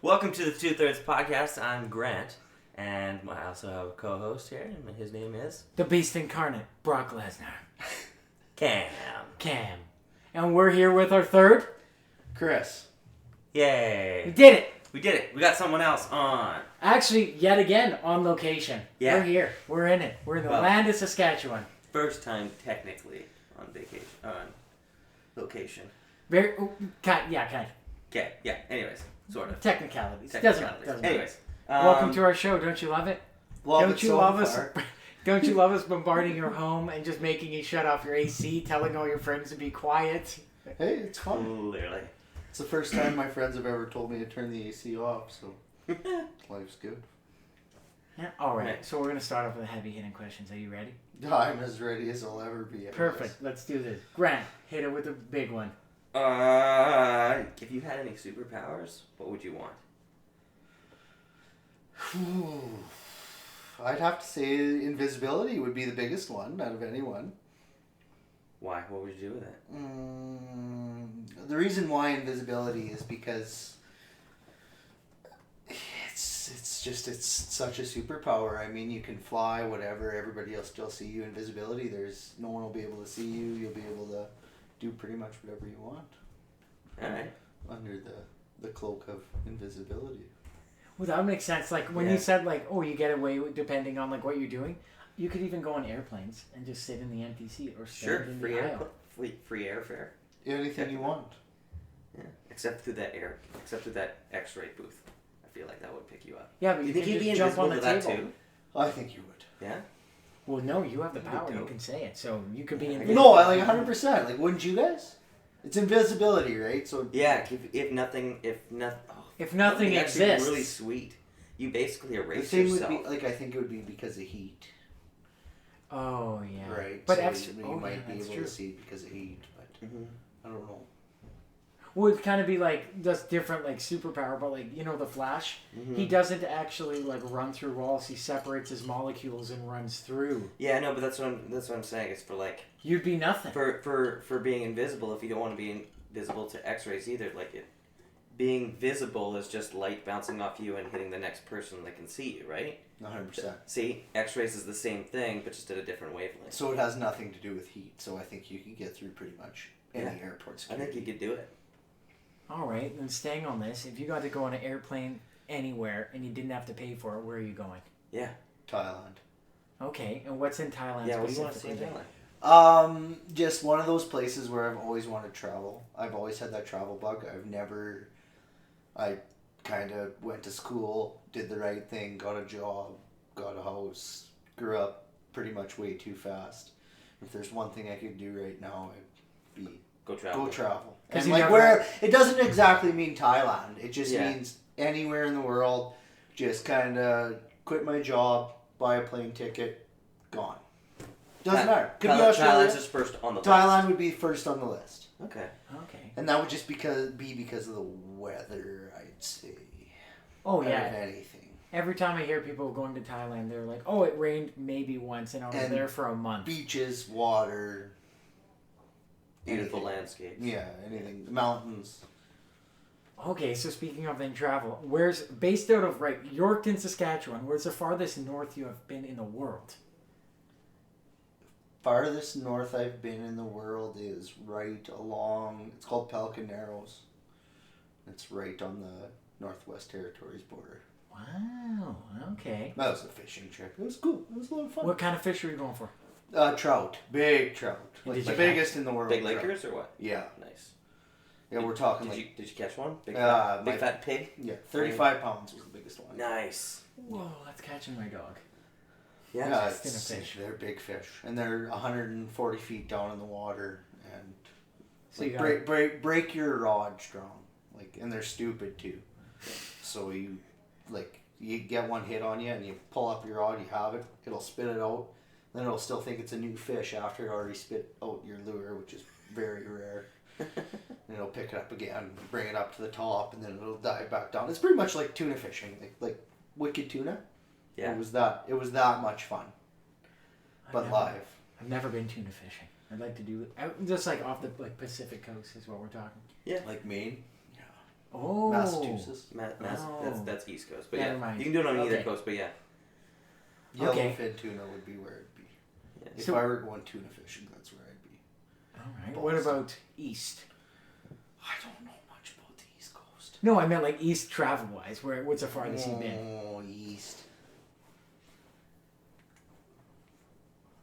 Welcome to the Two Thirds Podcast. I'm Grant, and I also have a co-host here, and his name is The Beast Incarnate, Brock Lesnar. Cam. And we're here with our third. Chris. Yay! We did it! We did it. We got someone else on. Actually, yet again, on location. Yeah. We're here. We're in it. We're in the land of Saskatchewan. First time technically on vacation, on location. Very, kind. Okay. Yeah. Anyways, sort of. Technicalities. Technicalities. Doesn't matter. Anyways, Welcome to our show. Don't you love it? Don't you love us? Don't you love us bombarding your home and just making you shut off your AC, telling all your friends to be quiet? Hey, it's fun. Literally. It's the first time my friends have ever told me to turn the AC off, so life's good. Yeah. All right. Right. So we're gonna start off with the heavy-hitting questions. Are you ready? I'm as ready as I'll ever be. Perfect. Let's do this. Grant, hit it with a big one. If you had any superpowers, what would you want? I'd have to say invisibility would be the biggest one out of anyone. Why? What would you do with it? The reason why invisibility is because it's such a superpower. I mean, you can fly, whatever. Everybody else still see you. Invisibility, no one will be able to see you. You'll be able to do pretty much whatever you want. All right. Under the cloak of invisibility. Well, that would make sense. Like when you said like, oh, you get away with, depending on like what you're doing. You could even go on airplanes and just sit in the empty seat or stand in the aisle. Free airfare. Anything you want. Yeah. Except through that X-ray booth. I feel like that would pick you up. Yeah, but Do you think can you'd be just jump on the invisible table. to that too? I think you would. Yeah. Well, no, you have the That'd be power. You dope. can say it, so you could be Yeah, invisible. No, I like 100%. Like, wouldn't you guys? It's invisibility, right? So Yeah. If nothing exists, really sweet. You basically the erase thing yourself. would be like I think it would be because of heat, Oh yeah. right? But so you might be able to see it because of heat, but I don't know. Would kind of be like just different, like superpower, but like the Flash, he doesn't actually like run through walls. He separates his molecules and runs through. Yeah, no, but that's what I'm saying. It's for like You'd be nothing. for being invisible. If you don't want to be invisible to X-rays either, like it. Being visible is just light bouncing off you and hitting the next person that can see you, right? 100%. See, X-rays is the same thing, but just at a different wavelength. So it has nothing to do with heat. So I think you can get through pretty much any airport I security. think you could do it. All right, then staying on this, if you got to go on an airplane anywhere and you didn't have to pay for it, where are you going? Yeah. Thailand. Okay, and what's in Thailand Yeah, what do you want to see specifically? in Thailand? Just one of those places where I've always wanted to travel. I've always had that travel bug. I kind of went to school, did the right thing, got a job, got a house, grew up pretty much way too fast. If there's one thing I could do right now, it'd be Go travel. go travel. 'Cause And you like never- where it doesn't exactly mean Thailand. It just Yeah. means anywhere in the world. Just kind of quit my job, buy a plane ticket, gone. Doesn't matter. Could be Thailand's Australia. just first on the Thailand would be first on the list, list. Okay. Okay. and that would just be because of the weather. I'd say. Oh Out of yeah. anything. Every time I hear people going to Thailand, they're like, "Oh, it rained maybe once, and I was And there for a month." Beaches, water. Beautiful anything. landscapes. Yeah, anything. The mountains. Okay, so speaking of then travel, where's based out of Yorkton, Saskatchewan? Where's the farthest north you have been in the world? Farthest north I've been in the world is right along. It's called Pelican Narrows. It's right on the Northwest Territories border. Wow. Okay. That was a fishing trip. It was cool. It was a lot of fun. What kind of fish are you going for? Trout. Big trout. And Like did the you biggest in the world. Big trout. Lakers or what? Yeah. Nice. Yeah, we're talking Did like. you catch one? Big my- fat pig. Yeah, 35 pounds was the biggest one. Nice. Whoa, that's catching my dog. Yeah. Yeah, Just in a it's, fish. they're big fish, and they're 140 feet down in the water, and So you like got break your rod strong, like, and they're stupid too. So you get one hit on you, and you pull up your rod, you have it, it'll spit it out, then it'll still think it's a new fish after it already spit out your lure, which is very rare. And it'll pick it up again, bring it up to the top, and then it'll dive back down. It's pretty much like tuna fishing, like wicked tuna. Yeah. It was that much fun, but live. I've never been tuna fishing. I'd like to do it. Just like off the Pacific coast is what we're talking. Yeah. Like Maine. Oh. Massachusetts. Oh. That's East Coast, but Never yeah, mind. you can do it on either Okay. coast. But yeah, Okay. Yellowfin tuna would be where it'd be. yeah. If So- I were going tuna fishing, that's where I'd be. All right. What about east? I don't know much about the East Coast. No, I meant like east travel wise. What's the farthest you've been? Oh, east.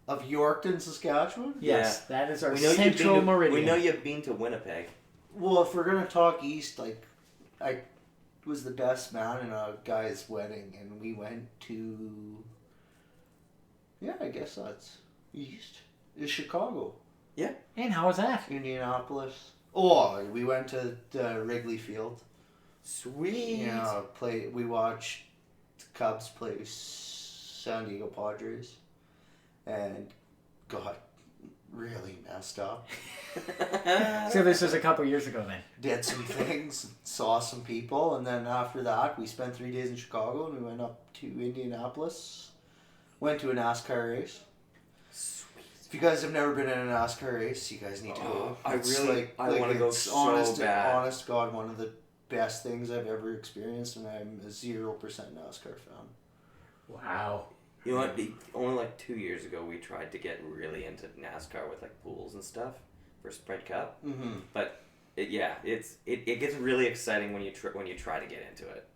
Of Yorkton, Saskatchewan? Yes, that is our we know you've central been to, meridian. We know you've been to Winnipeg. Well, if we're gonna talk east, like I was the best man in a guy's wedding, and we went to. Yeah, I guess that's east. Is Chicago, And how was that? Indianapolis. Oh, we went to Wrigley Field. Sweet. Yeah, we watched the Cubs play San Diego Padres, and got really messed up. So this was a couple years ago then. Did some things, saw some people, and then after that, we spent 3 days in Chicago, and we went up to Indianapolis. Went to a NASCAR race. Sweet. If you guys have never been in a NASCAR race, you guys need to go. I It's really- I wanna go it's so bad. Honest to God, one of the best things I've ever experienced, and I'm a 0% NASCAR fan. Wow. You know what? Only like 2 years ago, we tried to get really into NASCAR with like pools and stuff for Sprint Cup. Mm-hmm. It gets really exciting when you try to get into it.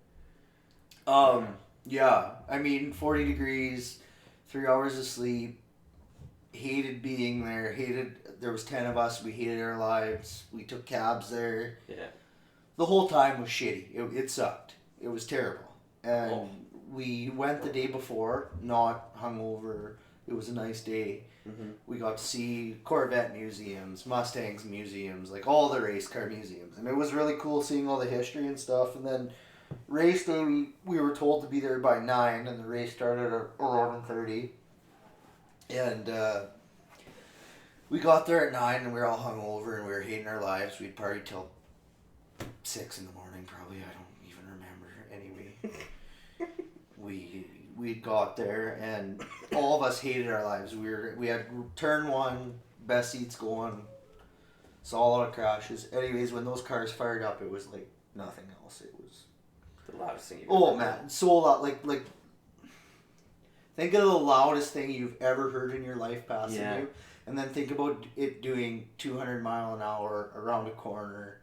Yeah, I mean, 40 degrees, 3 hours of sleep. Hated being there. There was 10 of us. We hated our lives. We took cabs there. Yeah. The whole time was shitty. It sucked. It was terrible. And Oh. we went the day before, not hungover. It was a nice day. Mm-hmm. We got to see Corvette museums, Mustangs museums, like all the race car museums. And it was really cool seeing all the history and stuff. And then race day, we were told to be there by 9, and the race started at 11:30. And we got there at 9, and we were all hungover, and we were hating our lives. We'd party till 6 in the morning, probably. I don't even remember. Anyway, we got there, and all of us hated our lives. We had turn 1, best seats going, saw a lot of crashes. Anyways, when those cars fired up, it was like nothing else. It was The loudest thing you've oh ever heard. man, so loud. Like think of the loudest thing you've ever heard in your life passing Yeah. you, and then think about it doing 200 mile an hour around a corner,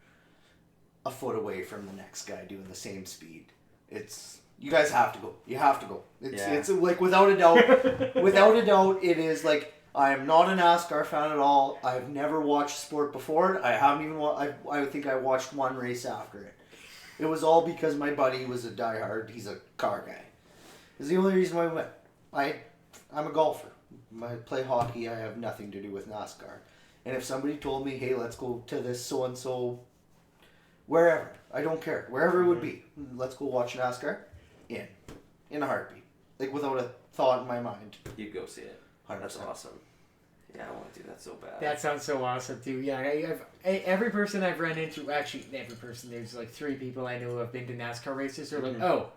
a foot away from the next guy doing the same speed. It's you guys have to go. You have to go. It's like without a doubt, it is like I am not a NASCAR fan at all. I've never watched sport before. I haven't even. I think I watched one race after it. It was all because my buddy was a diehard. He's a car guy. It's the only reason why we went. I'm a golfer. I play hockey. I have nothing to do with NASCAR. And if somebody told me, hey, let's go to this so and so, wherever, I don't care, wherever it would be, let's go watch NASCAR. In a heartbeat, like without a thought in my mind. You'd go see it. 100%. That's awesome. Yeah, I want to do that so bad. That sounds so awesome too. Yeah, every person I've run into, actually every person, there's like 3 people I know who have been to NASCAR races. They're like, oh,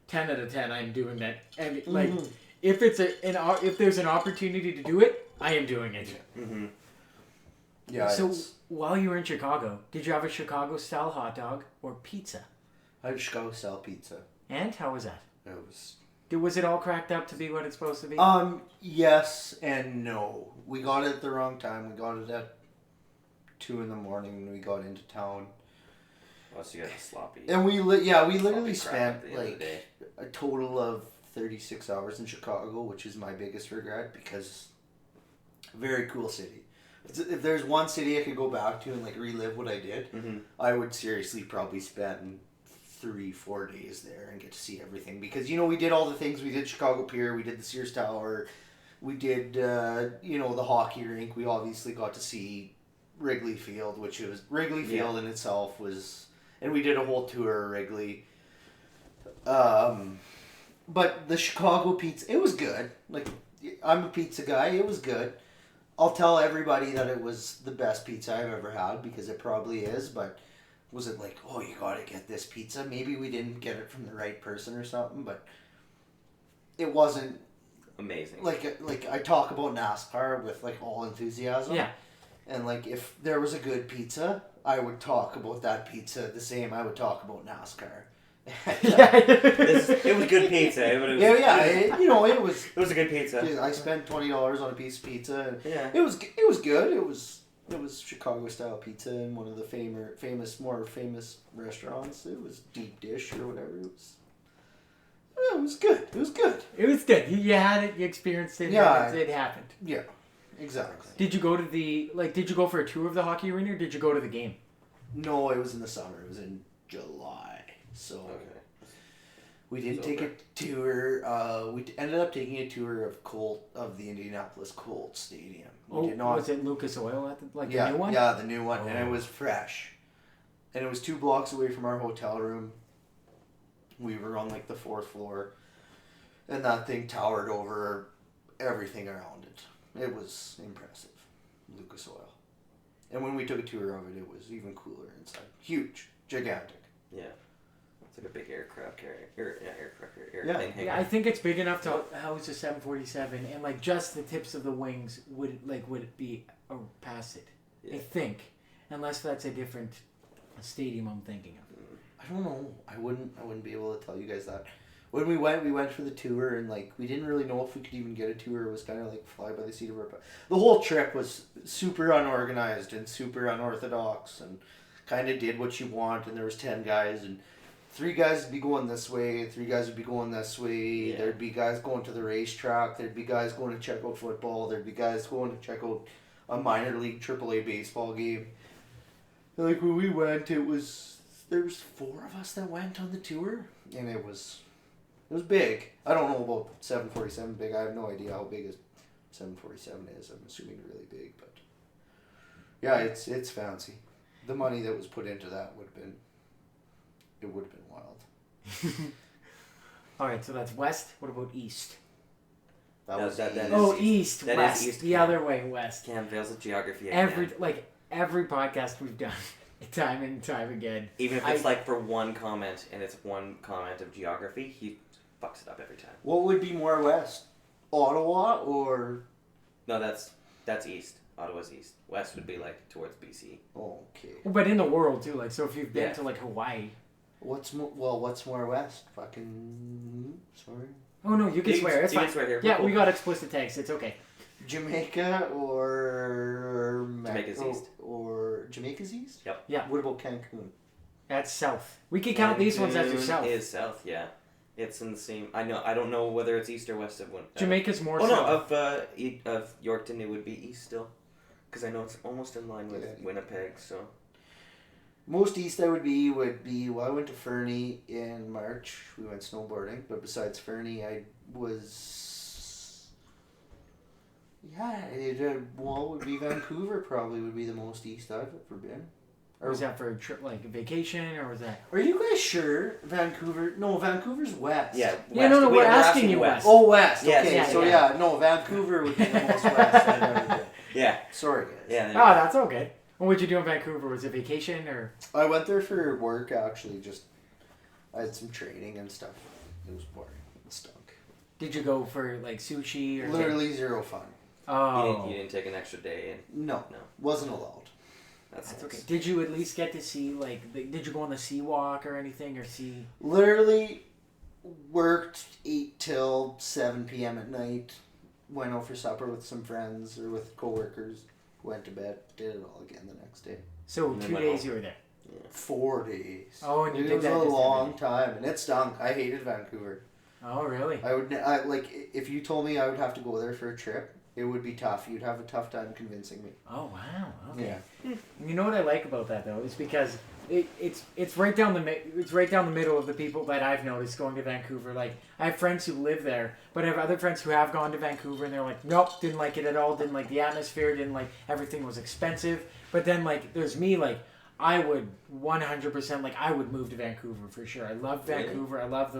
10 out of 10, I'm doing that. And like, if if there's an opportunity to do it, I am doing it. Mm-hmm. Yeah. So while you were in Chicago, did you have a Chicago style hot dog or pizza? I had Chicago style pizza. And how was that? It was. Was it all cracked up to be what it's supposed to be? Yes and no. We got it at the wrong time. We got it at 2 in the morning when we got into town. Plus, you got the sloppy. And we literally sloppy crap at spent the end of the like day. a total of 36 hours in Chicago, which is my biggest regret because very cool city. If there's one city I could go back to and like relive what I did, Mm-hmm. I would seriously probably spend 3-4 days there and get to see everything because we did all the things. We did Chicago Pier, we did the Sears Tower, we did the hockey rink. We obviously got to see Wrigley Field, which was Wrigley Field in itself was, and we did a whole tour of Wrigley. But the Chicago pizza, it was good. Like I'm a pizza guy, it was good. I'll tell everybody that it was the best pizza I've ever had because it probably is, but was it like, oh, you gotta get this pizza? Maybe we didn't get it from the right person or something, but it wasn't Amazing. like I talk about NASCAR with like all enthusiasm. yeah. And like if there was a good pizza, I would talk about that pizza the same I would talk about NASCAR. It was good pizza. But it was, It was. It was a good pizza. I spent $20 on a piece of pizza. And Yeah. it was good. It was Chicago style pizza in one of the more famous restaurants. It was deep dish or whatever. It was good. It was good. It was good. You had it. You experienced it. Yeah. It happened. Yeah, exactly. Did you go to Did you go for a tour of the hockey arena, or did you go to the game? No, it was in the summer. It was in July. So we didn't take a tour. We ended up taking a tour of the Indianapolis Colts Stadium. We did not. Was it Lucas Oil at the Yeah, new one? yeah, the new one, and it was fresh. And it was 2 blocks away from our hotel room. We were on like the 4th floor, and that thing towered over everything around it. It was impressive, Lucas Oil. And when we took a tour of it, it was even cooler inside. Huge, gigantic. Yeah. It's like a big aircraft carrier. Yeah. Thing hanging. Yeah, I think it's big enough to house a 747, and like just the tips of the wings would it be past it? Yeah. I think, unless that's a different stadium I'm thinking of. I don't know. I wouldn't be able to tell you guys that. When we went for the tour, and like we didn't really know if we could even get a tour. It was kind of like fly by the seat of our pants. The whole trip was super unorganized and super unorthodox, and kind of did what you want. And there was 10 guys, and 3 guys would be going this way, 3 guys would be going this way. Yeah. There'd be guys going to the racetrack. There'd be guys going to check out football. There'd be guys going to check out a minor league AAA baseball game. And like when we went, there was 4 of us that went on the tour, and it was big. I don't know about 747 big. I have no idea how big a 747 is. I'm assuming really big, but yeah, it's fancy. The money that was put into that would have been wild. All right, so that's west. What about east? That No, was that easy. Oh, east, That is west, east, the yeah. other way, west. Cam fails at geography again. Every podcast we've done, time and time again. Even if it's like for one comment and it's one comment of geography, he fucks it up every time. What would be more west? Ottawa or No, that's east. Ottawa's east. West would be like towards BC. okay? But in the world too, like so if you've been Yeah. to like Hawaii. What's more west? Fucking sorry. Oh no, you can swear. It's you fine. can swear here. Yeah, Cool. we got explicit text. It's okay. Jamaica or Jamaica's east. Or Jamaica's east? Yep. Yeah. What about Cancun? That's south. We can count these ones as Cancun south. Is south, yeah. It's in the same. I don't know whether it's east or west of one. Jamaica's more Oh south. no, of Yorkton it would be east still, because I know it's almost in line with Yeah. Winnipeg. So Most east I would be well, I went to Fernie in March. We went snowboarding, but besides Fernie, I was would be Vancouver. Probably would be the most east I've ever been. Or was that for a trip, like a vacation, or was that? Are you guys sure Vancouver? No, Vancouver's west. yeah, Yeah, no, we're asking you west. Oh, west. Yes, Okay, yeah, so yeah. no, Vancouver would be the most west I've ever been. Yeah, Sorry, guys. yeah. Oh, that's okay. What would you do in Vancouver? Was it vacation or? I went there for work, actually. Just I had some training and stuff. It was boring. It stunk. Did you go for like sushi or? Literally zero fun. Oh, You didn't take an extra day. No, No. wasn't allowed. that's okay. Did you at least get to see like? Did you go on the sea walk or anything or see? Literally worked 8 till 7 p.m. at night. Went out for supper with some friends or with coworkers. Went to bed. Did it all again the next day. So And then 2 went days home. you were there. 4 days. Oh, and you it did was that a just long every day. time, and it stunk. I hated Vancouver. Oh, really? I like if you told me I would have to go there for a trip, it would be tough. You'd have a tough time convincing me. Oh, wow. Okay. Yeah. You know what I like about that though is because it's right down the middle of the people that I've noticed going to Vancouver. Like I have friends who live there, but I have other friends who have gone to Vancouver and they're like, nope, didn't like it at all. Didn't like the atmosphere. Didn't like everything was expensive. But then like there's me like I would 100% like I would move to Vancouver for sure. I love Really? Vancouver. I love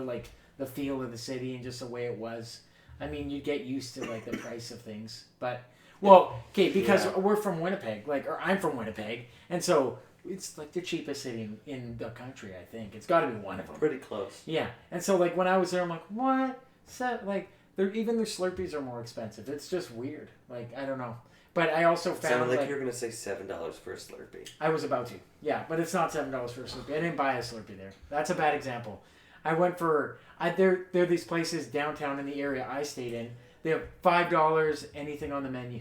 the feel of the city and just the way it was. I mean, you get used to like the price of things, but well, okay, because Yeah. we're from Winnipeg, or I'm from Winnipeg, and so it's like the cheapest city in the country. I think it's got to be one of them. Pretty close. Yeah, and so like when I was there, I'm like, what? Even their Slurpees are more expensive. It's just weird. Like I don't know. But I also Sounded found like like you were gonna say $7 for a Slurpee. I was about to. Yeah, but it's not $7 for a Slurpee. I didn't buy a Slurpee there. That's a bad example. I went for there are these places downtown in the area I stayed in. They have $5 anything on the menu.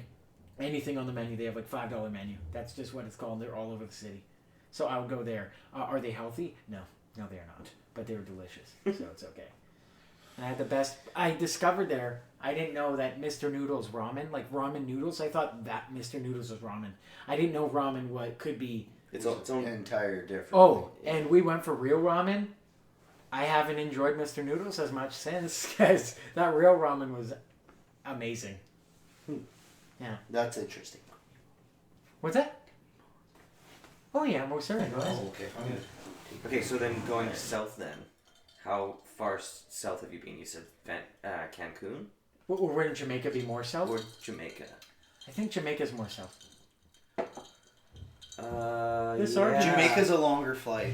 Anything on the menu, they have like $5 menu. That's just what it's called. They're all over the city. So I would go there. Are they healthy? No, they are not. But they were delicious, so it's okay. And I had the best. I discovered there. I didn't know that Mr. Noodles ramen, like ramen noodles. I thought that Mr. Noodles was ramen. I didn't know ramen what could be. It's own. Entire different. Oh, and we went for real ramen. I haven't enjoyed Mr. Noodles as much since because that real ramen was amazing. Yeah. That's interesting. What's that? Oh yeah, most certainly. Oh, okay. I'm gonna take Okay, so then going south then, how far south have you been? You said Cancun Wouldn't Jamaica be more south? or Jamaica? I think Jamaica's more south. This Jamaica's a longer flight.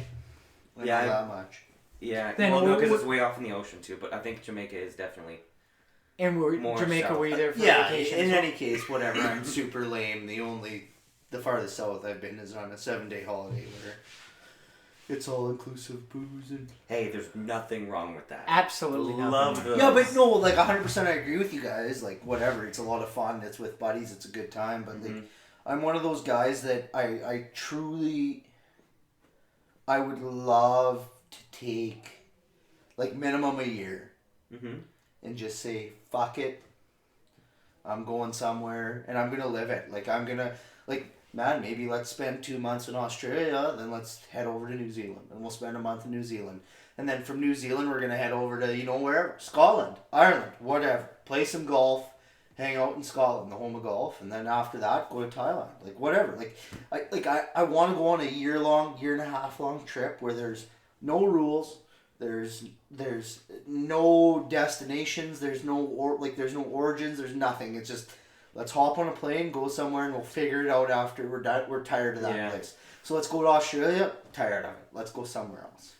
Yeah, Not that much. Yeah, Then well, no, what- because it's way off in the ocean too. But I think Jamaica is definitely. And More Jamaica, south. were you there for Yeah. vacation? In as well? any case, whatever. I'm super lame. The farthest south I've been is on a 7-day holiday where it's all inclusive booze and. Hey, there's nothing wrong with that. Absolutely nothing. Love those. Yeah, but no, like 100%. I agree with you guys. Like whatever, it's a lot of fun. It's with buddies. It's a good time. But like, I'm one of those guys that I truly. I would love to take, like minimum a year, and just say fuck it. I'm going somewhere and I'm gonna live it. Like I'm gonna man, maybe let's spend 2 months in Australia, then let's head over to New Zealand, and we'll spend a month in New Zealand, and then from New Zealand we're gonna head over to wherever, Scotland, Ireland, whatever, play some golf, hang out in Scotland, the home of golf, and then after that go to Thailand, like whatever. I want to go on a year and a half long trip where there's no rules. There's no destinations. There's no there's no origins. There's nothing. It's just let's hop on a plane, go somewhere, and we'll figure it out after we're tired of that place. So let's go to Australia. Tired of it. Let's go somewhere else.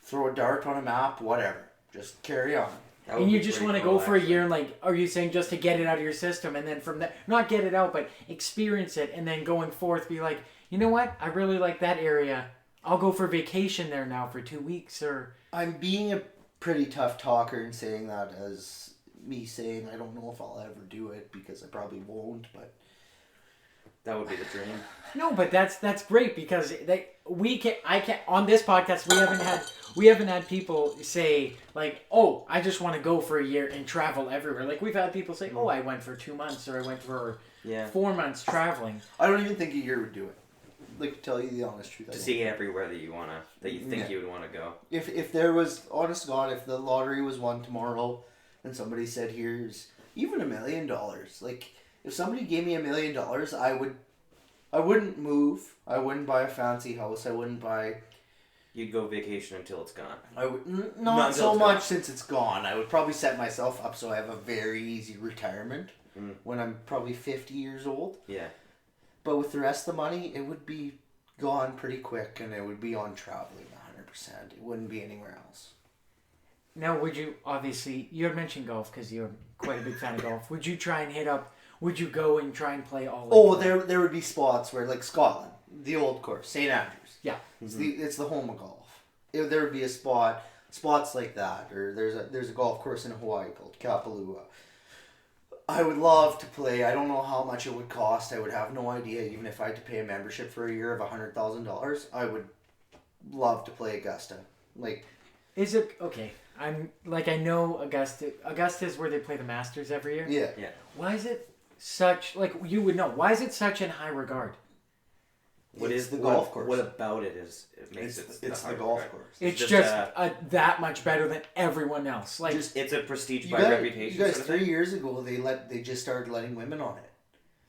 Throw a dart on a map. Whatever. Just carry on. And you just want to go for a year and like, are you saying just to get it out of your system and then from that, not get it out, but experience it and then going forth be like, you know what? I really like that area. I'll go for vacation there now for 2 weeks or... I'm being a pretty tough talker and saying that as me saying I don't know if I'll ever do it because I probably won't, but... That would be the dream. No, but that's great because I can't on this podcast we haven't had people say like, oh, I just want to go for a year and travel everywhere. Like we've had people say, oh, I went for 2 months or I went for 4 months traveling. I don't even think a year would do it. Like to tell you the honest truth. To see everywhere that you think you would want to go. If there was, honest to God, if the lottery was won tomorrow, and somebody said, here's even $1 million, like. If somebody gave me $1 million, I wouldn't move. I wouldn't buy a fancy house. I wouldn't buy. You'd go vacation until it's gone. I would not so much since it's gone. I would probably set myself up so I have a very easy retirement when I'm probably 50 years old. Yeah. But with the rest of the money, it would be gone pretty quick, and it would be on traveling 100%. It wouldn't be anywhere else. Now, would you obviously you had mentioned golf because you're quite a big fan of golf. Would you try and hit up? Would you go and try and play all? Oh, there would be spots where, like Scotland, the old course, St. Andrews. Yeah, it's the home of golf. There would be spots like that, or there's a golf course in Hawaii called Kapalua. I would love to play. I don't know how much it would cost. I would have no idea. Even if I had to pay a membership for a year of $100,000, I would love to play Augusta. Like, is it okay? I know Augusta. Augusta's where they play the Masters every year. Yeah. Why is it such you would know? Why is it such in high regard? It's the golf course. What about it makes it? It's the golf golf course. It's just that much better than everyone else. Like it's a prestige by reputation. You guys, 3 years ago they just started letting women on it.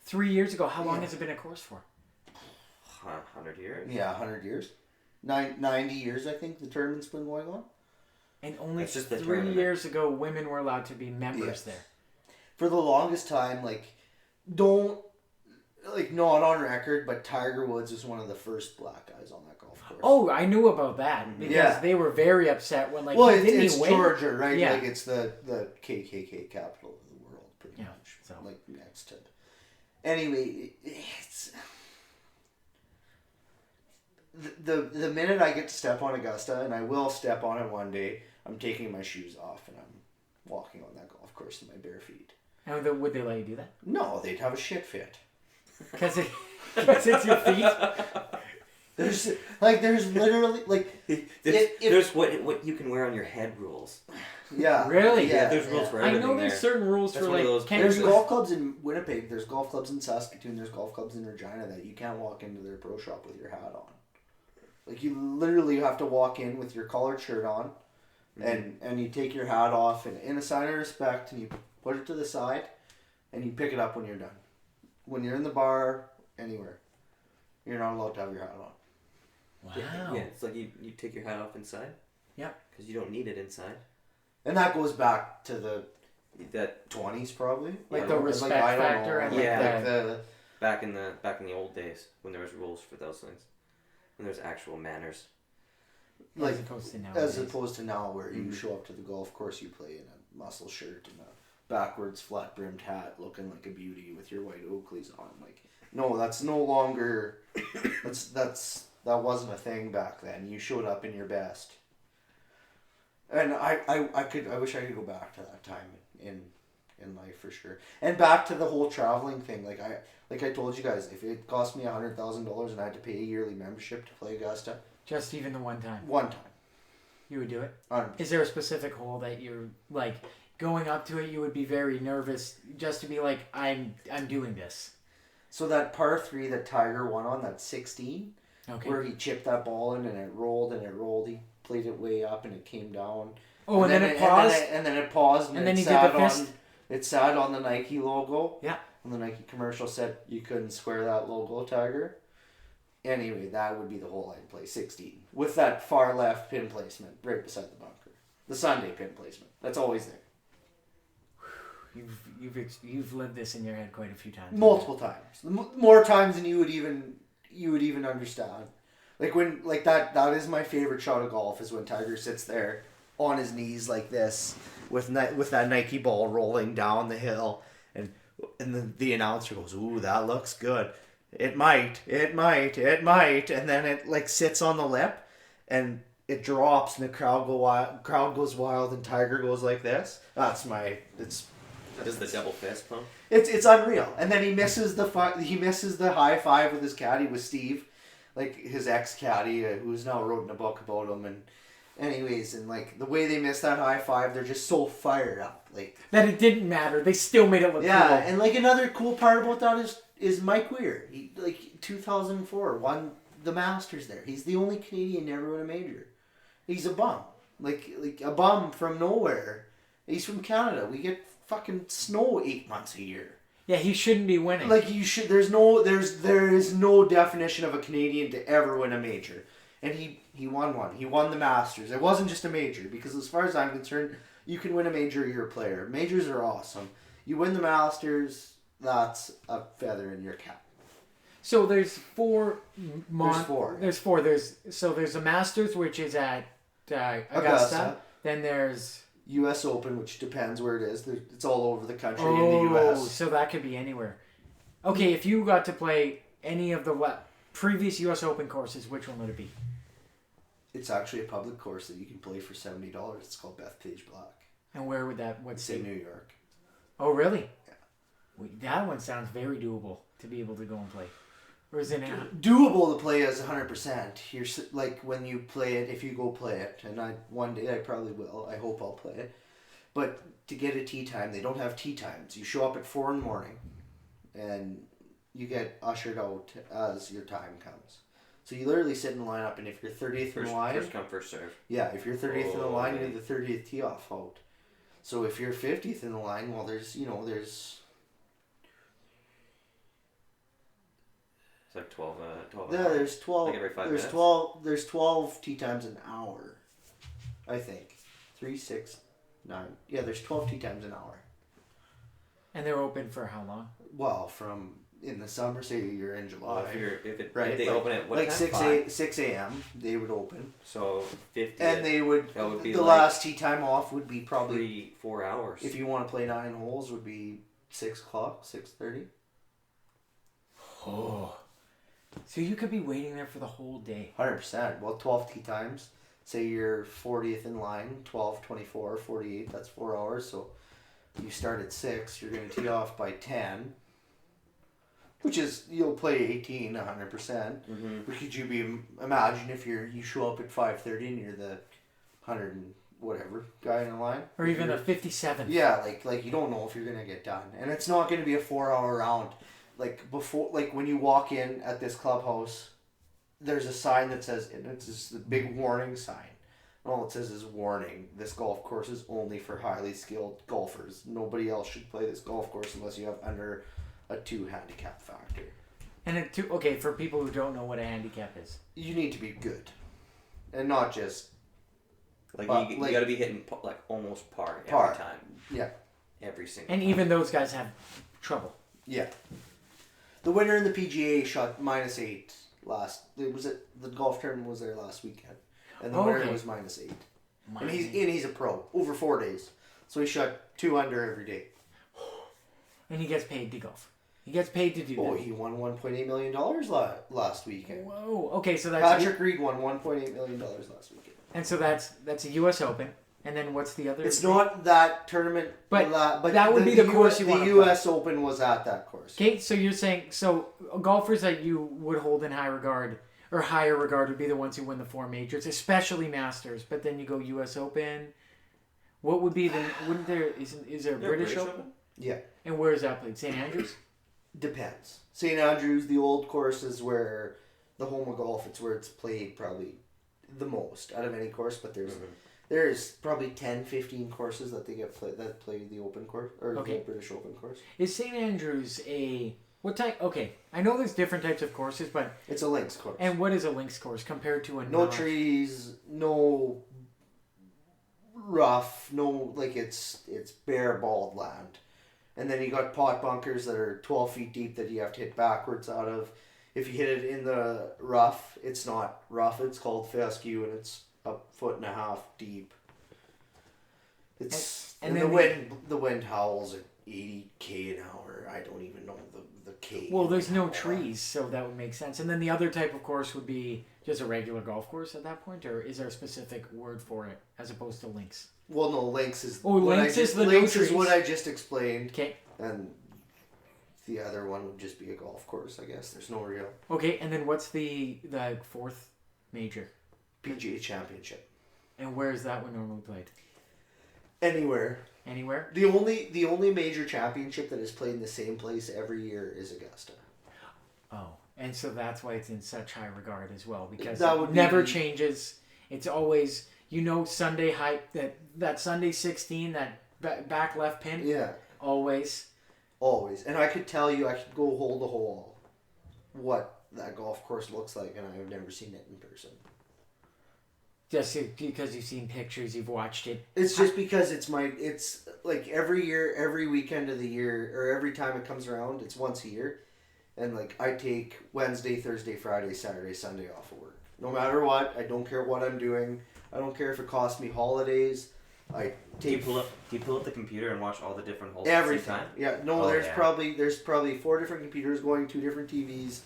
3 years ago, how long has it been a course for? 100 years. Yeah, 100 years. 90 years, I think the tournament's been going on. And only That's just the 3 tournament. years ago, women were allowed to be members Yes. there. For the longest time, not on record, but Tiger Woods was one of the first black guys on that golf course. Oh, I knew about that because they were very upset when didn't it's he win? Georgia, right? Yeah. Like it's the KKK capital of the world, pretty much. So. Like next to Anyway, it's the minute I get to step on Augusta, and I will step on it one day, I'm taking my shoes off and I'm walking on that golf course in my bare feet. And would they let you do that? No, they'd have a shit fit. Because it's your feet? There's literally like there's what you can wear on your head rules. yeah, Really? yeah, There's rules for I everything. know there's there. certain rules That's for one of like... those can't There's you- golf clubs in Winnipeg. There's golf clubs in Saskatoon. There's golf clubs in Regina that you can't walk into their pro shop with your hat on. Like you literally have to walk in with your collared shirt on, and you take your hat off and in a sign of respect, and you put it to the side, and you pick it up when you're done. When you're in the bar, anywhere, you're not allowed to have your hat on. Wow. Yeah, it's like you take your hat off inside. Yeah. Because you don't need it inside. And that goes back to the That 20s probably. Like I the don't- respect I don't factor know. and Yeah. like the back in the old days when there was rules for those things, when there's actual manners. like as opposed to now. as opposed to now where you show up to the golf course, you play in a muscle shirt and a backwards flat brimmed hat, looking like a beauty with your white Oakleys on. Like, no, that's no longer. That wasn't a thing back then. You showed up in your best. And I wish I could go back to that time in life for sure. And back to the whole traveling thing. Like I told you guys, if it cost me $100,000 and I had to pay a yearly membership to play Augusta, Just even the one time. one time. You would do it? 100%. Is there a specific hole that you're like going up to it? You would be very nervous just to be like, I'm doing this. So that par 3 that Tiger won on, that 16, Okay. where he chipped that ball in and it rolled. He played it way up and it came down. Oh, and then it paused. And then it paused. And then it he did sat the fist? It sat on the Nike logo. Yeah. And the Nike commercial said you couldn't square that logo, Tiger. Anyway, that would be the hole I'd play, 16. With that far left pin placement, right beside the bunker. The Sunday pin placement. That's always there. You've lived this in your head quite a few times. Multiple times. More times than you would even understand. Like that is my favorite shot of golf, is when Tiger sits there on his knees like this with that Nike ball rolling down the hill, and the announcer goes, "Ooh, that looks good. It might, and then it like sits on the lip, and it drops, and the crowd goes wild, and Tiger goes like this. Does the double fist pump? It's unreal. And then he misses the high five with his caddy, with Steve, like his ex caddy, who's now wrote in a book about him. And anyways, and like the way they miss that high five, they're just so fired up. Like that it didn't matter. They still made it look yeah. cool. And like another cool part about that is Mike Weir. He 2004 won the Masters there. He's the only Canadian to ever win a major. He's a bum, like a bum from nowhere. He's from Canada. We get fucking snow 8 months a year. Yeah, he shouldn't be winning. Like you should. There is no definition of a Canadian to ever win a major, and he won one. He won the Masters. It wasn't just a major, because as far as I'm concerned, you can win a major, you're a player. Majors are awesome. You win the Masters, that's a feather in your cap. So there's four. There's four. There's four. There's a Masters, which is at Augusta. Then there's U.S. Open, which depends where it is. It's all over the country in oh, the U.S. so that could be anywhere. Okay, if you got to play any of the previous U.S. Open courses, which one would it be? It's actually a public course that you can play for $70. It's called Bethpage Black. And where would that? What It's in city? New York. Oh, really? Yeah. Wait, that one sounds very doable to be able to go and play. Or is it? Doable to play as 100%. You're like when you play it, if you go play it, and one day I probably will. I hope I'll play it. But to get a tee time, they don't have tee times. You show up at 4 a.m, and you get ushered out as your time comes. So you literally sit in the lineup, and if you're 30th in the line, First come, first serve. yeah, if you're 30th in the line, you're man. the 30th tee off out. So if you're 50th in the line, well, there's It's like 12. yeah, there's 12. Like every 5 there's minutes? 12. There's 12 tee times an hour, I think. 3, 6, 9. Yeah, there's 12 tee times an hour. And they're open for how long? Well, from in the summer, say you're in July. Well, if Right, they like- open at what like time? 6 a.m. they would open, So 50. and they would. that would be the like last tee time off would be probably 3-4 hours. if you want to play 9 holes would be 6 o'clock, 6:30. Oh. So you could be waiting there for the whole day. 100%. Well, 12 tee times. Say you're 40th in line, 12, 24, 48. That's 4 hours. So you start at 6. You're going to tee off by 10. Which is, you'll play 18, 100%. Mm-hmm. But could you be, imagine if you show up at 5:30 and you're the 100 and whatever guy in the line. Or even a 57. Yeah, like you don't know if you're going to get done. And it's not going to be a 4-hour round. Like before, like when you walk in at this clubhouse, there's a sign that says, and it's just the big warning sign. And all it says is warning. This golf course is only for highly skilled golfers. Nobody else should play this golf course unless you have under a 2 handicap factor. And okay, for people who don't know what a handicap is. You need to be good, and not just Like, you like- got to be hitting like almost par Par. every time. Yeah. Every single. And even those guys have trouble. yeah. The winner in the PGA shot -8 last. It was the golf tournament was there last weekend, and the winner Okay. was -8. And he's a pro over 4 days, so he shot 2 under every day. And he gets paid to golf. He gets paid to do Oh, that. he won $1.8 million last weekend. Whoa. Okay, so that's Patrick Reed won $1.8 million last weekend. and so that's a U.S. Open. And then what's the other? It's not that tournament, But but that would be the course you The wanna U.S. Open was at that course. Okay, so you're saying golfers that you would hold in high regard or higher regard would be the ones who win the 4 majors, especially Masters. But then you go U.S. Open. What would be the? Wouldn't there is there a British Open? Yeah. And where is that played? St. Andrews. Depends. St. Andrews, the old course, is where the home of golf. It's where it's played probably the most out of any course. But there's probably 10, 15 courses that they that play the open course or Okay. the British Open course. Is St. Andrews what type? Okay, I know there's different types of courses, but It's a links course. and what is a links course compared to a No trees, no rough, no like it's bare bald land. And then you got pot bunkers that are 12 feet deep that you have to hit backwards out of. If you hit it in the rough, it's not rough. It's called fescue, and it's 1.5 feet deep. It's And and, then the wind howls at 80 an hour. I don't even know the K. Well, there's no trees, so that would make sense. And then the other type of course would be just a regular golf course at that point, or is there a specific word for it as opposed to links? Well, no, links is. Oh, what links I is just, the no links is trees. what I just explained. Okay. And the other one would just be a golf course, I guess. There's no real Okay, and then what's the 4th major? PGA Championship. And where is that one normally played? Anywhere. Anywhere? The only major championship that is played in the same place every year is Augusta. Oh, and so that's why it's in such high regard as well, because That it would never be- changes. It's always, Sunday hype, that Sunday 16, that back left pin, Yeah, always. always. And I could tell you, I could go hole to hole what that golf course looks like, and I've never seen it in person. Just because you've seen pictures, you've watched it. It's just because it's like every year, every weekend of the year, or every time it comes around, it's once a year. And like I take Wednesday, Thursday, Friday, Saturday, Sunday off of work. No matter what, I don't care what I'm doing. I don't care if it costs me holidays. I Do you take pull up the computer and watch all the different holes everything. at the same time? Yeah, no, Oh, there's yeah. probably 4 different computers going, 2 different TVs.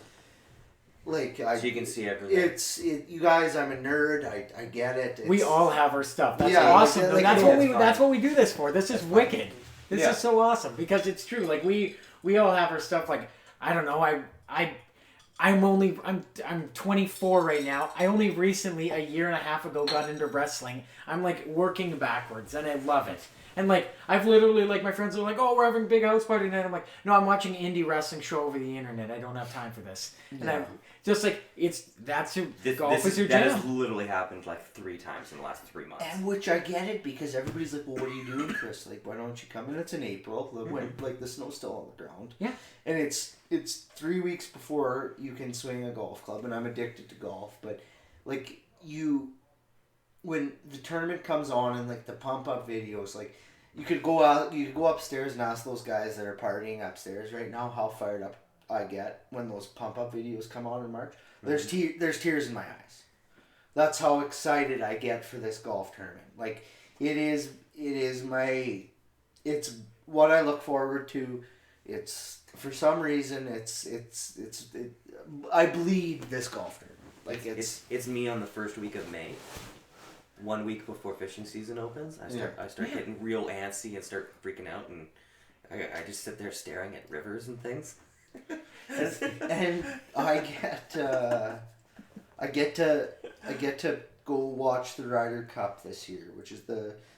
Like So you can see everything. you guys, I'm a nerd. I get it. We It's- all have our stuff. That's Yeah, awesome. like- though. like, that's yeah, what we. it's fine. That's what we do this for. This is wicked. This Yeah. is so awesome because it's true. Like we all have our stuff. Like I don't know. I'm 24 right now. I only recently, a year and a half ago, got into wrestling. I'm like working backwards, and I love it. And like I've literally like my friends are like, "Oh, we're having a big house party tonight." I'm like, "No, I'm watching indie wrestling show over the internet. I don't have time for this." And I'm just like, that's who golf is your that jam. has literally happened like 3 times in the last 3 months. And which I get it because everybody's like, well, what are you doing, Chris? Like, why don't you come in? It's in April, when like the snow's still on the ground. Yeah. And it's 3 weeks before you can swing a golf club, and I'm addicted to golf. But like when the tournament comes on and like the pump up videos, like you could go upstairs and ask those guys that are partying upstairs right now how fired up I get when those pump up videos come on in March. There's tears in my eyes. That's how excited I get for this golf tournament. Like it's what I look forward to it's for some reason I bleed this golf tournament. Like It's me on the first week of May. 1 week before fishing season opens, I start getting real antsy and start freaking out, and I just sit there staring at rivers and things. and I get to go watch the Ryder Cup this year, which is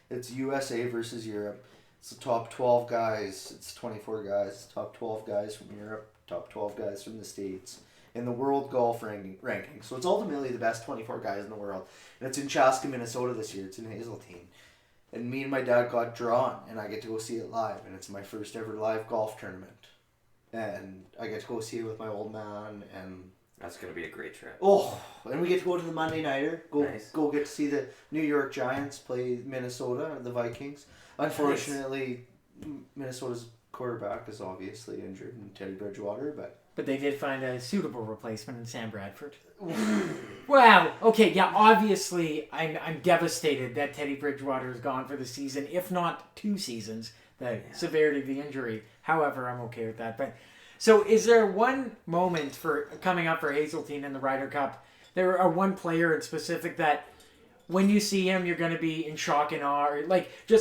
it's USA versus Europe. It's the top 12 guys. It's 24 guys. Top 12 guys from Europe. Top 12 guys from the States in the world golf ranking. So it's ultimately the best 24 guys in the world. And it's in Chaska, Minnesota this year. It's in Hazeltine. And me and my dad got drawn, and I get to go see it live. And it's my first ever live golf tournament. And I get to go see it with my old man. And that's going to be a great trip. oh, and we get to go to the Monday Nighter. Nice. Go get to see the New York Giants play Minnesota, the Vikings. Unfortunately, Minnesota's quarterback is obviously injured in Teddy Bridgewater, But they did find a suitable replacement in Sam Bradford. Wow. Okay. Yeah. Obviously, I'm devastated that Teddy Bridgewater is gone for the season, if not 2 seasons. The severity of the injury. However, I'm okay with that. But so, is there one moment for coming up for Hazeltine in the Ryder Cup? There are one player in specific that, when you see him, you're going to be in shock and awe. Or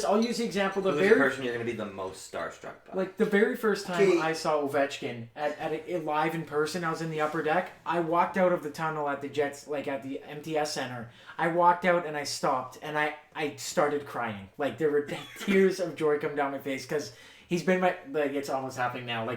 I'll use the example. Who's the person you're going to be the most starstruck by? Like, the very first time I saw Ovechkin at live in person, I was in the upper deck. I walked out of the tunnel at the Jets, at the MTS Center. I walked out and I stopped and I started crying. Like, there were tears of joy come down my face because he's been it's almost happening now.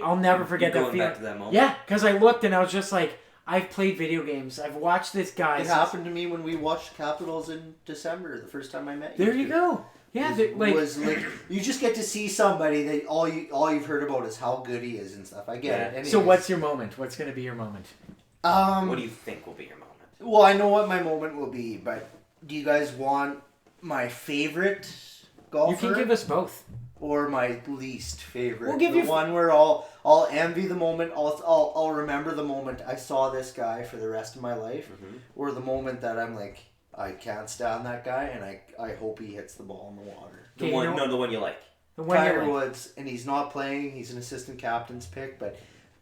I'll never forget that feeling. Back to that moment. Yeah, because I looked and I was just like, I've played video games. I've watched this guy. it happened to me when we watched Capitals in December, the first time I met you. There you go. Yeah, you just get to see somebody that all you've heard about is how good he is and stuff. I get it. Anyways. So what's your moment? What's going to be your moment? What do you think will be your moment? Well, I know what my moment will be, but do you guys want my favorite golfer? You can give us both. Or my least favorite. We'll give you one where I'll envy the moment. I'll remember the moment I saw this guy for the rest of my life, or the moment that I'm like, I can't stand that guy, and I hope he hits the ball in the water. The one you like. The one Tiger Woods, and he's not playing. He's an assistant captain's pick, but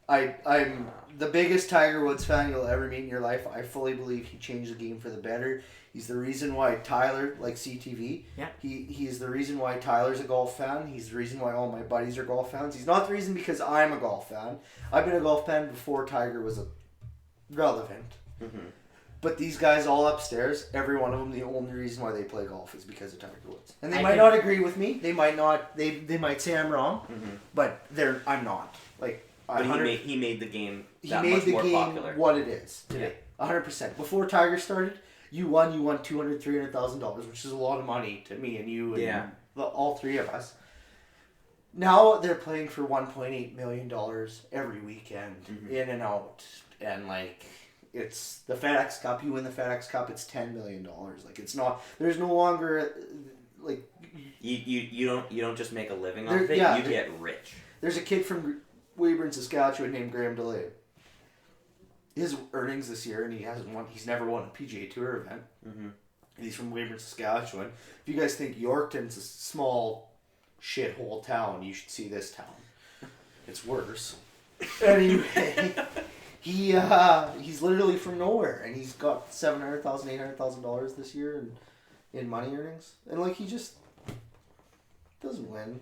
I'm the biggest Tiger Woods fan you'll ever meet in your life. I fully believe he changed the game for the better. He's the reason why Tyler likes CTV. Yeah. He's the reason why Tyler's a golf fan. He's the reason why all my buddies are golf fans. He's not the reason because I'm a golf fan. I've been a golf fan before Tiger was relevant. Mm-hmm. But these guys all upstairs, every one of them, the only reason why they play golf is because of Tiger Woods. And they might not agree with me. They might not. They might say I'm wrong. Mm-hmm. But I'm not. But he made the game that much more popular. What it is today. 100%. Before Tiger started, you won $200,000, $300,000, which is a lot of money to me and you and all 3 of us. Now they're playing for $1.8 million every weekend, in and out, and it's the FedEx Cup. You win the FedEx Cup, it's $10 million. It's not. There's no longer You don't just make a living off it. You get rich. There's a kid from Weyburn, Saskatchewan named Graham DeLay. His earnings this year, and he's never won a PGA Tour event. Mm-hmm. He's from Weyburn, Saskatchewan. If you guys think Yorkton's a small shithole town, you should see this town. It's worse. Anyway, he's literally from nowhere, and he's got $700,000, $800,000 this year in money earnings, and he just doesn't win.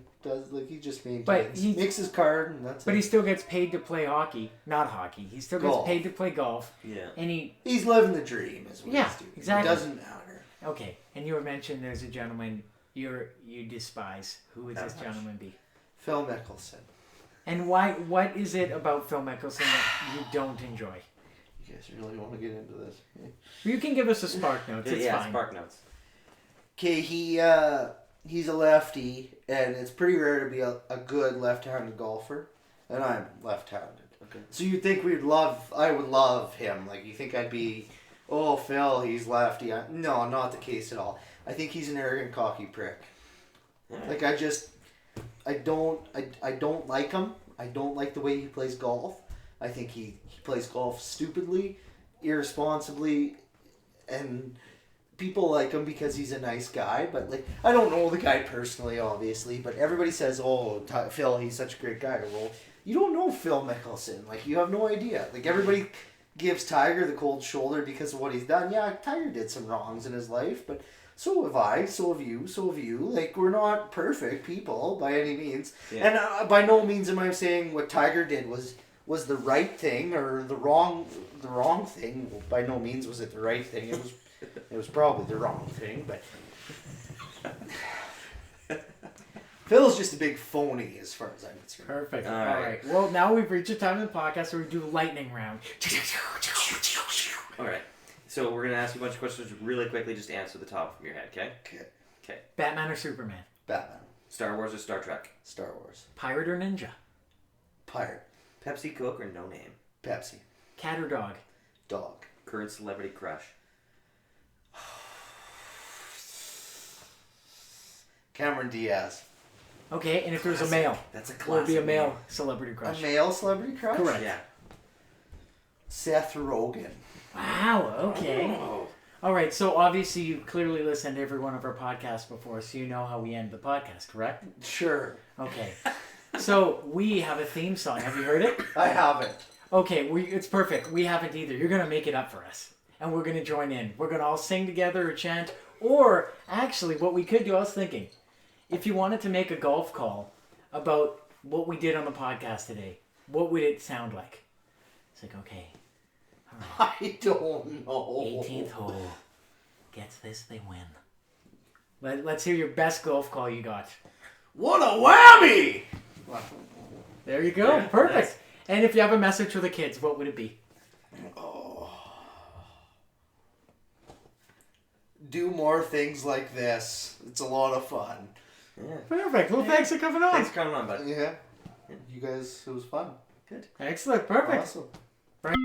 He just makes his card, and that's it. But he still gets paid to play hockey, not hockey. He still gets paid to play golf. Yeah. And he's living the dream, is what he's doing. Exactly. It doesn't matter. Okay, and you were mentioned there's a gentleman you despise. Who would this gentleman be? Phil Mickelson. And why? What is it about Phil Mickelson that you don't enjoy? You guys really want to get into this? You can give us a spark notes. It's fine. Spark notes. Okay, he's a lefty, and it's pretty rare to be a good left-handed golfer, and I'm left-handed. Okay. So you'd think I would love him. You think I'd be, oh, Phil, he's lefty. No, not the case at all. I think he's an arrogant, cocky prick. Right. I don't like him. I don't like the way he plays golf. I think he plays golf stupidly, irresponsibly, and people like him because he's a nice guy, but like I don't know the guy personally, obviously. But everybody says, "Oh, Phil, he's such a great guy." Well, you don't know Phil Mickelson. Like you have no idea. Like everybody gives Tiger the cold shoulder because of what he's done. Yeah, Tiger did some wrongs in his life, but so have I. So have you. So have you. Like we're not perfect people by any means, and by no means am I saying what Tiger did was the right thing or the wrong thing. Well, by no means was it the right thing. It was probably the wrong thing, but Phil's just a big phony as far as I'm concerned. Perfect. All All right. right. Well, now we've reached a time in the podcast where we do lightning round. All right. So we're gonna ask you a bunch of questions really quickly. Just answer the top of your head, okay? Okay. Batman or Superman? Batman. Star Wars or Star Trek? Star Wars. Pirate or ninja? Pirate. Pepsi, Coke, or no name? Pepsi. Cat or dog? Dog. Current celebrity crush? Cameron Diaz. Okay, and if there was a male, That's a what classic. would be a male name. celebrity crush? A male celebrity crush? Correct. Yeah. Seth Rogen. Wow, okay. Oh. All right, so obviously you clearly listened to every one of our podcasts before, so you know how we end the podcast, correct? Sure. Okay. So we have a theme song. Have you heard it? I haven't. Okay, it's perfect. We haven't either. You're going to make it up for us. And we're going to join in. We're going to all sing together or chant. Or, actually, what we could do, I was thinking, if you wanted to make a golf call about what we did on the podcast today, what would it sound like? It's like, okay, all right, I don't know. 18th hole. Gets this, they win. Let's hear your best golf call you got. What a whammy! There you go. Yeah, Perfect. nice. And if you have a message for the kids, what would it be? Do more things like this. It's a lot of fun. Yeah. Perfect. Well, thanks for coming on. Thanks for coming on, bud. Yeah. You guys, it was fun. Good. Excellent. Perfect. Awesome. Right.